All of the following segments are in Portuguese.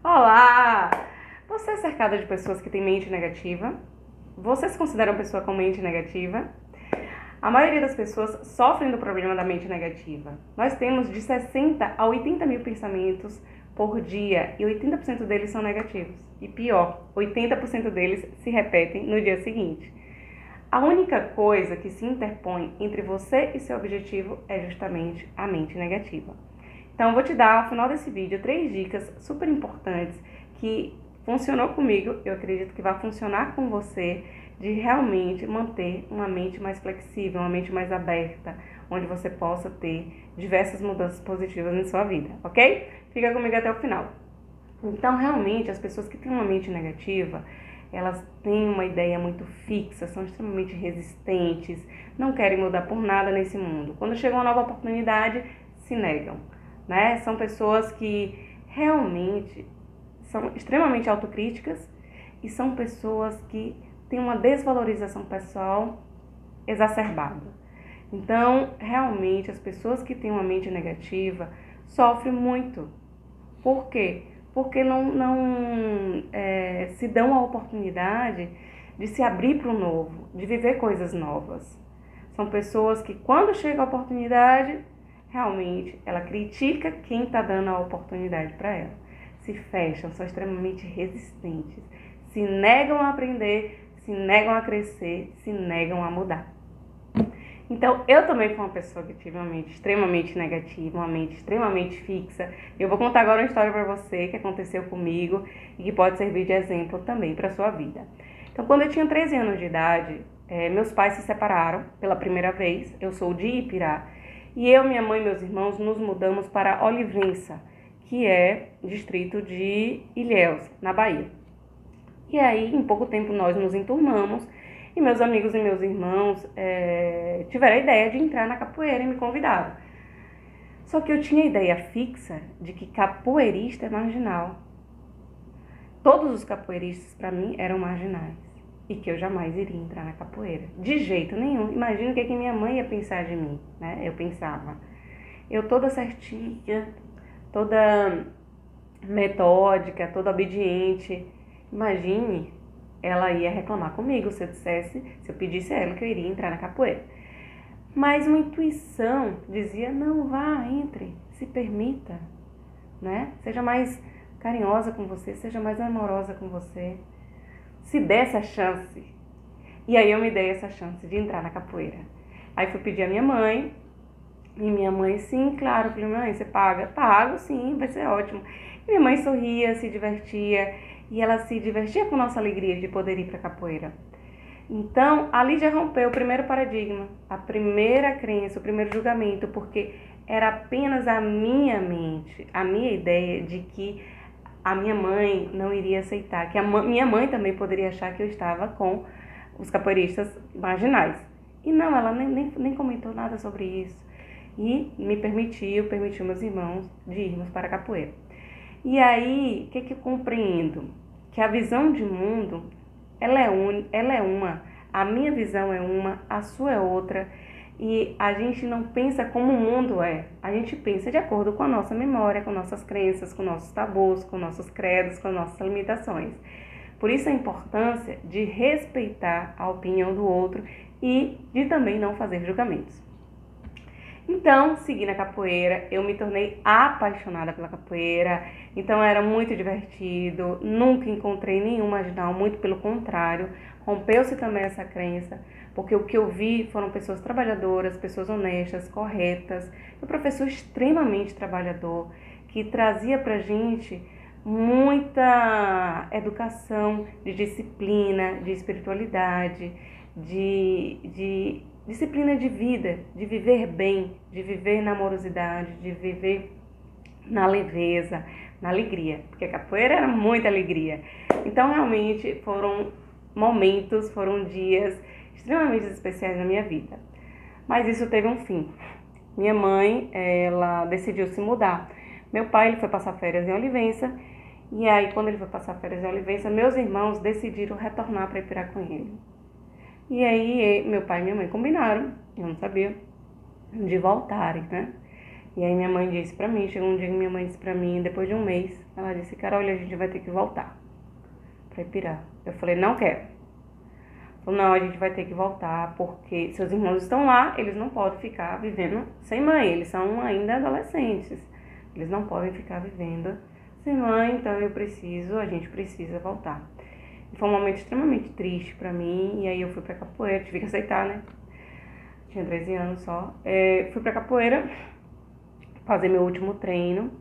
Olá! Você é cercado de pessoas que têm mente negativa? Você se considera uma pessoa com mente negativa? A maioria das pessoas sofrem do problema da mente negativa. Nós temos de 60 a 80 mil pensamentos por dia e 80% deles são negativos. E pior, 80% deles se repetem no dia seguinte. A única coisa que se interpõe entre você e seu objetivo é justamente a mente negativa. Então, eu vou te dar, ao final desse vídeo, 3 dicas super importantes que funcionou comigo, eu acredito que vai funcionar com você, de realmente manter uma mente mais flexível, uma mente mais aberta, onde você possa ter diversas mudanças positivas em sua vida, ok? Fica comigo até o final. Então, realmente, as pessoas que têm uma mente negativa, elas têm uma ideia muito fixa, são extremamente resistentes, não querem mudar por nada nesse mundo. Quando chega uma nova oportunidade, se negam, né? São pessoas que realmente são extremamente autocríticas e são pessoas que têm uma desvalorização pessoal exacerbada. Então, realmente, as pessoas que têm uma mente negativa sofrem muito. Por quê? Porque não se dão a oportunidade de se abrir para o novo, de viver coisas novas. São pessoas que, quando chega a oportunidade, realmente ela critica quem está dando a oportunidade para ela. Se fecham, são extremamente resistentes, se negam a aprender, se negam a crescer, se negam a mudar. Então, eu também fui uma pessoa que tive uma mente extremamente negativa, uma mente extremamente fixa. Eu vou contar agora uma história para você que aconteceu comigo e que pode servir de exemplo também para a sua vida. Então, quando eu tinha 13 anos de idade, meus pais se separaram pela primeira vez. Eu sou de Ipirá. E eu, minha mãe e meus irmãos nos mudamos para Olivença, que é distrito de Ilhéus, na Bahia. E aí, em pouco tempo, nós nos enturmamos e meus amigos e meus irmãos tiveram a ideia de entrar na capoeira e me convidaram. Só que eu tinha a ideia fixa de que capoeirista é marginal. Todos os capoeiristas, para mim, eram marginais. E que eu jamais iria entrar na capoeira. De jeito nenhum. Imagina o que minha mãe ia pensar de mim, né? Eu pensava. Eu toda certinha, toda metódica, toda obediente. Imagine, ela ia reclamar comigo se eu pedisse a ela que eu iria entrar na capoeira. Mas uma intuição dizia, não, vá, entre, se permita, né? Seja mais carinhosa com você, seja mais amorosa com você. Se dê essa chance. E aí eu me dei essa chance de entrar na capoeira. Aí fui pedir a minha mãe, e minha mãe, sim, claro. Eu falei, mãe, você paga? Pago, sim, vai ser ótimo. E minha mãe sorria, se divertia, e ela se divertia com nossa alegria de poder ir para a capoeira. Então, ali já rompeu o primeiro paradigma, a primeira crença, o primeiro julgamento, porque era apenas a minha mente, a minha ideia de que a minha mãe não iria aceitar, que minha mãe também poderia achar que eu estava com os capoeiristas marginais. E não, ela nem comentou nada sobre isso. E me permitiu meus irmãos de irmos para a capoeira. E aí, o que eu compreendo? Que a visão de mundo, ela é uma, a minha visão é uma, a sua é outra, e a gente não pensa como o mundo é, a gente pensa de acordo com a nossa memória, com nossas crenças, com nossos tabus, com nossos credos, com nossas limitações. Por isso a importância de respeitar a opinião do outro e de também não fazer julgamentos. Então, segui na capoeira, eu me tornei apaixonada pela capoeira, então era muito divertido, nunca encontrei nenhum marginal, muito pelo contrário, rompeu-se também essa crença, porque o que eu vi foram pessoas trabalhadoras, pessoas honestas, corretas, um professor extremamente trabalhador, que trazia pra gente muita educação de disciplina, de espiritualidade, de disciplina de vida, de viver bem, de viver na amorosidade, de viver na leveza, na alegria, porque a capoeira era muita alegria. Então, realmente, foram momentos, foram dias extremamente especiais na minha vida. Mas isso teve um fim. Minha mãe, ela decidiu se mudar. Meu pai, ele foi passar férias em Olivença, e aí, quando ele foi passar férias em Olivença, meus irmãos decidiram retornar para Ipirá com ele. E aí, meu pai e minha mãe combinaram, eu não sabia, de voltarem, né? E aí minha mãe disse pra mim, chegou um dia que minha mãe disse pra mim, depois de um mês, ela disse, Carol, a gente vai ter que voltar pra Ipirá. Eu falei, não quero. Falou, não, a gente vai ter que voltar, porque seus irmãos estão lá, eles não podem ficar vivendo sem mãe, eles são ainda adolescentes. Eles não podem ficar vivendo sem mãe, então a gente precisa voltar. E foi um momento extremamente triste pra mim, e aí eu fui pra capoeira, tive que aceitar, né? Tinha 13 anos só. Fui pra capoeira fazer meu último treino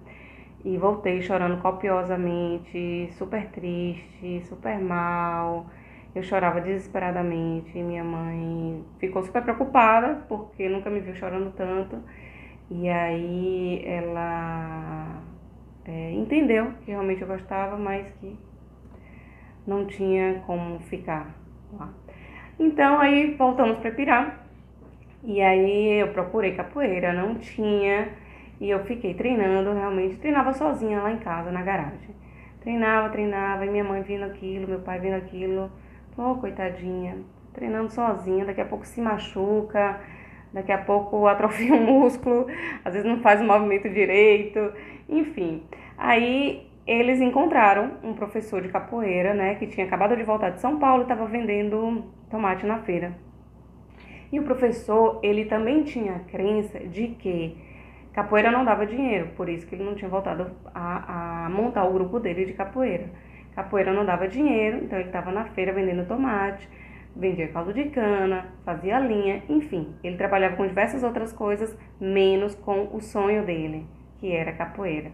e voltei chorando copiosamente, super triste, super mal. Eu chorava desesperadamente, minha mãe ficou super preocupada porque nunca me viu chorando tanto. E aí ela entendeu que realmente eu gostava, mas que não tinha como ficar lá. Então aí voltamos para Ipirá. E aí eu procurei capoeira, não tinha. E eu fiquei treinando, realmente. Treinava sozinha lá em casa, na garagem. Treinava, e minha mãe vindo aquilo, meu pai vindo aquilo. Oh, coitadinha, treinando sozinha, daqui a pouco se machuca, daqui a pouco atrofia um músculo, às vezes não faz o movimento direito, enfim. Aí eles encontraram um professor de capoeira, né, que tinha acabado de voltar de São Paulo e estava vendendo tomate na feira. E o professor, ele também tinha a crença de que capoeira não dava dinheiro, por isso que ele não tinha voltado a montar o grupo dele de capoeira. Capoeira não dava dinheiro, então ele estava na feira vendendo tomate, vendia caldo de cana, fazia linha, enfim. Ele trabalhava com diversas outras coisas, menos com o sonho dele, que era capoeira.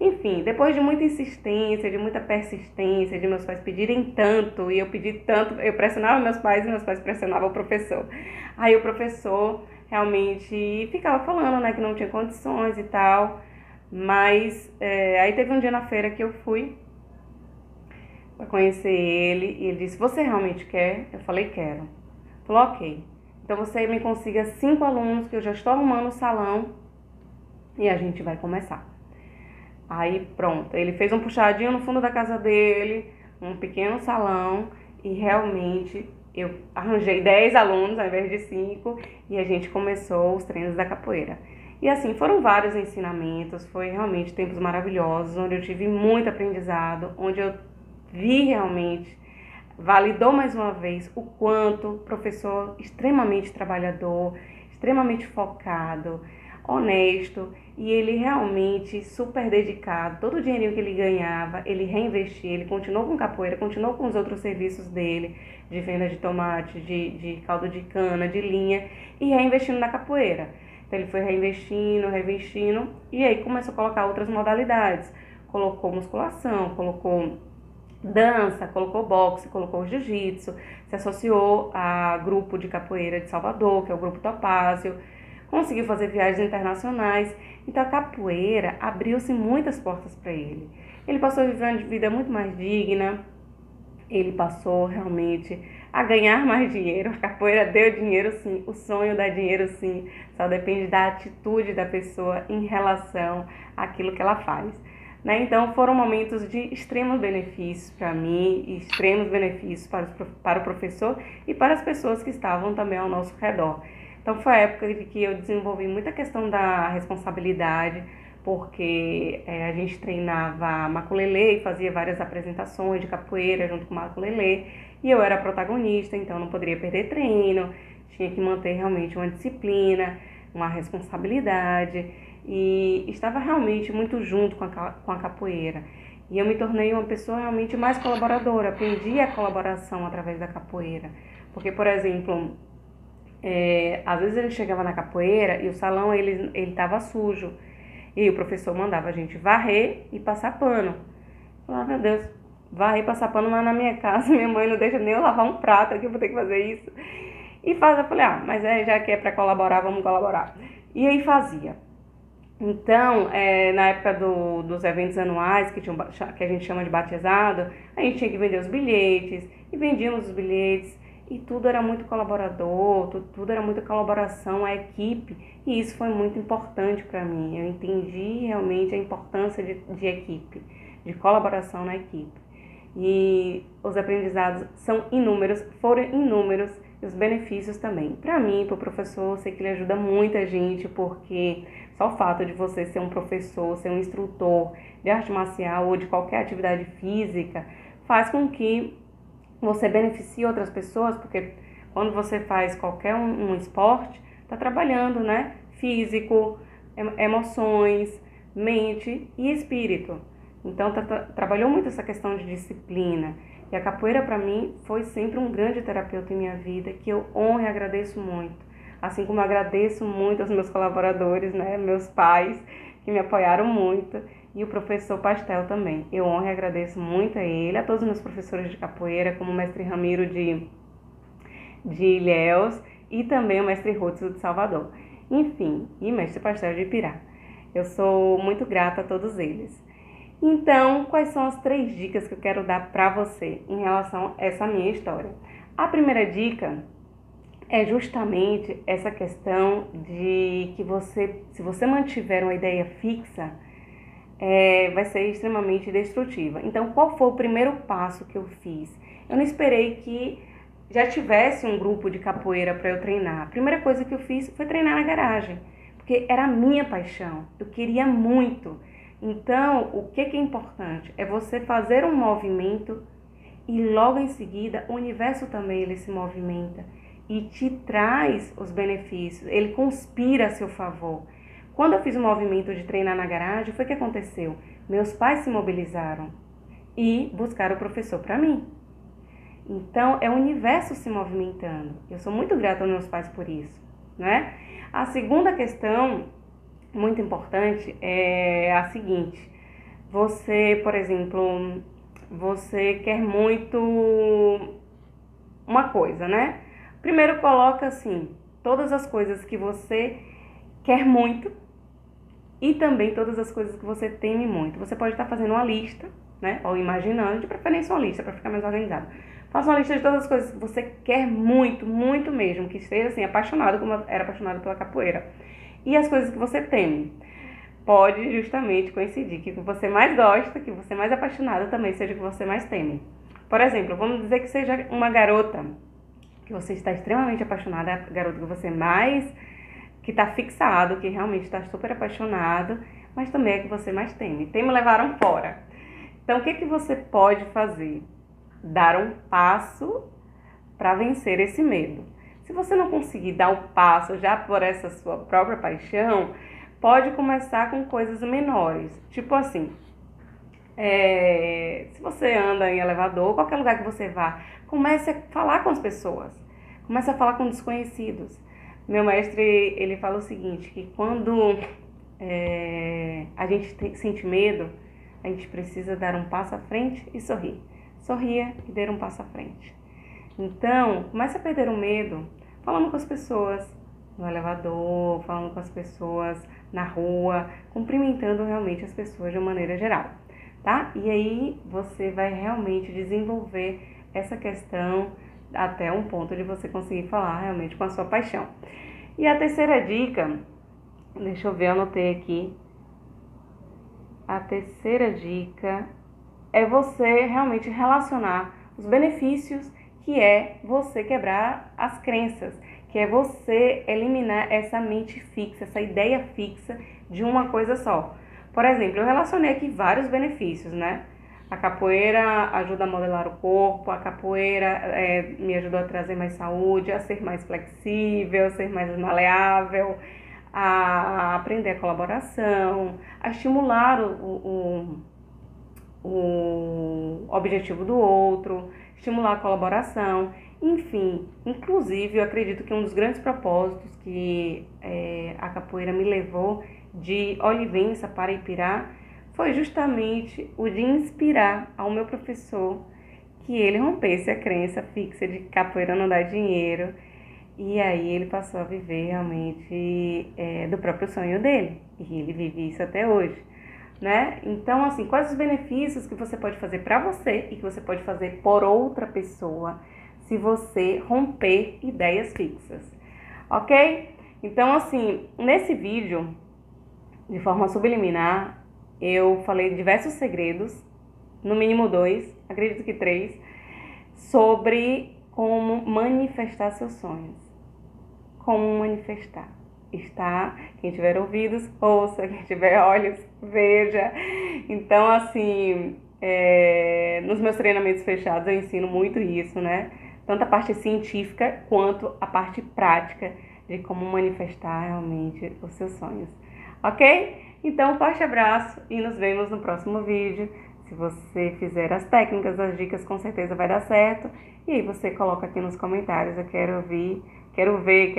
Enfim, depois de muita insistência, de muita persistência, de meus pais pedirem tanto, e eu pedi tanto, eu pressionava meus pais e meus pais pressionavam o professor. Aí o professor realmente ficava falando, né, que não tinha condições e tal, mas aí teve um dia na feira que eu fui para conhecer ele, e ele disse, você realmente quer? Eu falei, quero. Ele falou, ok, então você me consiga 5 alunos que eu já estou arrumando o salão e a gente vai começar. Aí pronto, ele fez um puxadinho no fundo da casa dele, um pequeno salão, e realmente eu arranjei 10 alunos ao invés de 5 e a gente começou os treinos da capoeira. E assim, foram vários ensinamentos, foi realmente tempos maravilhosos, onde eu tive muito aprendizado, onde eu vi realmente, validou mais uma vez o quanto professor extremamente trabalhador, extremamente focado, honesto, e ele realmente super dedicado. Todo o dinheirinho que ele ganhava, ele reinvestia, ele continuou com capoeira, continuou com os outros serviços dele, de venda de tomate, de caldo de cana, de linha, e reinvestindo na capoeira. Então ele foi reinvestindo, e aí começou a colocar outras modalidades. Colocou musculação, colocou dança, colocou boxe, colocou jiu-jitsu, se associou a grupo de capoeira de Salvador, que é o Grupo Topázio, conseguiu fazer viagens internacionais. Então a capoeira abriu-se muitas portas para ele. Ele passou a viver uma vida muito mais digna, ele passou realmente a ganhar mais dinheiro. A capoeira deu dinheiro sim, o sonho dá dinheiro sim, só depende da atitude da pessoa em relação àquilo que ela faz. Né? Então foram momentos de extremos benefícios para mim, e extremos benefícios para o professor e para as pessoas que estavam também ao nosso redor. Então foi a época de que eu desenvolvi muita questão da responsabilidade, porque a gente treinava maculelê e fazia várias apresentações de capoeira junto com o maculelê, e eu era a protagonista, então não poderia perder treino, tinha que manter realmente uma disciplina, uma responsabilidade, e estava realmente muito junto com a capoeira. E eu me tornei uma pessoa realmente mais colaboradora, aprendi a colaboração através da capoeira. Porque, por exemplo, às vezes ele chegava na capoeira e o salão ele estava sujo. E o professor mandava a gente varrer e passar pano. Eu falava, meu Deus, varrer e passar pano, mas na minha casa minha mãe não deixa nem eu lavar um prato aqui, eu vou ter que fazer isso. E eu falei, mas já que é para colaborar, vamos colaborar. E aí fazia. Então, na época dos eventos anuais, que a gente chama de batizado, a gente tinha que vender os bilhetes, e vendíamos os bilhetes, e tudo era muito colaborador, tudo era muita colaboração, a equipe, e isso foi muito importante para mim. Eu entendi realmente a importância de equipe, de colaboração na equipe. E os aprendizados são inúmeros, foram inúmeros, e os benefícios também. Para mim, para o professor, eu sei que ele ajuda muita gente, porque só o fato de você ser um professor, ser um instrutor de arte marcial ou de qualquer atividade física, faz com que você beneficie outras pessoas, porque quando você faz qualquer um esporte, está trabalhando, né? Físico, emoções, mente e espírito. Então, trabalhou muito essa questão de disciplina. E a capoeira, para mim, foi sempre um grande terapeuta em minha vida, que eu honro e agradeço muito. Assim como eu agradeço muito aos meus colaboradores, né? Meus pais, que me apoiaram muito, e o professor Pastel também. Eu honro e agradeço muito a ele, a todos os meus professores de capoeira, como o mestre Ramiro de Ilhéus e também o mestre Rútil de Salvador. Enfim, e mestre Pastel de Ipirá. Eu sou muito grata a todos eles. Então, quais são as 3 dicas que eu quero dar para você em relação a essa minha história? A primeira dica é justamente essa questão de que você, se você mantiver uma ideia fixa, vai ser extremamente destrutiva. Então, qual foi o primeiro passo que eu fiz? Eu não esperei que já tivesse um grupo de capoeira para eu treinar. A primeira coisa que eu fiz foi treinar na garagem, porque era a minha paixão, eu queria muito. Então, o que é importante? É você fazer um movimento e logo em seguida o universo também ele se movimenta e te traz os benefícios, ele conspira a seu favor. Quando eu fiz o movimento de treinar na garagem, foi o que aconteceu? Meus pais se mobilizaram e buscaram o professor para mim. Então, é o universo se movimentando. Eu sou muito grata aos meus pais por isso, né? A segunda questão, muito importante, é a seguinte. Você, por exemplo, você quer muito uma coisa, né? Primeiro coloca assim, todas as coisas que você quer muito e também todas as coisas que você teme muito. Você pode estar fazendo uma lista, né? Ou imaginando, de preferência uma lista para ficar mais organizado. Faça uma lista de todas as coisas que você quer muito, muito mesmo, que esteja assim, apaixonado como eu era apaixonado pela capoeira. E as coisas que você teme. Pode justamente coincidir que o que você mais gosta, que você mais apaixonado também seja o que você mais teme. Por exemplo, vamos dizer que seja uma garota que você está extremamente apaixonada, a garota que você mais, que está fixado, que realmente está super apaixonado, mas também é que você mais teme. Teme levaram fora. Então, o que você pode fazer? Dar um passo para vencer esse medo. Se você não conseguir dar o passo já por essa sua própria paixão, pode começar com coisas menores. Tipo assim, se você anda em elevador, qualquer lugar que você vá, comece a falar com as pessoas. Comece a falar com desconhecidos. Meu mestre, ele fala o seguinte, que quando a gente sente medo, a gente precisa dar um passo à frente e sorrir. Sorria e dê um passo à frente. Então, comece a perder o medo falando com as pessoas no elevador, falando com as pessoas na rua, cumprimentando realmente as pessoas de uma maneira geral, tá? E aí você vai realmente desenvolver essa questão até um ponto de você conseguir falar realmente com a sua paixão. E a terceira dica, deixa eu ver, eu anotei aqui. A terceira dica é você realmente relacionar os benefícios que é você quebrar as crenças, que é você eliminar essa mente fixa, essa ideia fixa de uma coisa só. Por exemplo, eu relacionei aqui vários benefícios, né? A capoeira ajuda a modelar o corpo, a capoeira me ajudou a trazer mais saúde, a ser mais flexível, a ser mais maleável, a aprender a colaboração, a estimular o objetivo do outro, estimular a colaboração, enfim. Inclusive, eu acredito que um dos grandes propósitos que a capoeira me levou de Olivença para Ipirá foi justamente o de inspirar ao meu professor que ele rompesse a crença fixa de capoeira não dá dinheiro, e aí ele passou a viver realmente do próprio sonho dele, e ele vive isso até hoje, né? Então, assim, quais os benefícios que você pode fazer para você e que você pode fazer por outra pessoa se você romper ideias fixas, ok? Então, assim, nesse vídeo, de forma subliminar, eu falei diversos segredos, no mínimo 2, acredito que 3, sobre como manifestar seus sonhos. Como manifestar. Quem tiver ouvidos, ouça, quem tiver olhos, veja. Então, assim, nos meus treinamentos fechados eu ensino muito isso, né? Tanto a parte científica quanto a parte prática de como manifestar realmente os seus sonhos. Ok? Então, um forte abraço e nos vemos no próximo vídeo. Se você fizer as técnicas, as dicas, com certeza vai dar certo. E aí você coloca aqui nos comentários, eu quero ouvir, quero ver,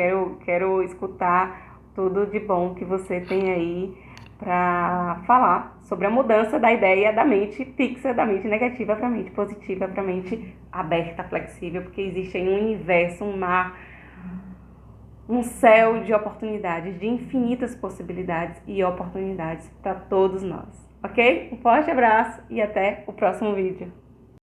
quero escutar tudo de bom que você tem aí para falar sobre a mudança da ideia da mente fixa, da mente negativa para a mente positiva, para a mente aberta, flexível, porque existe aí um universo, um mar, um céu de oportunidades, de infinitas possibilidades e oportunidades para todos nós, ok? Um forte abraço e até o próximo vídeo.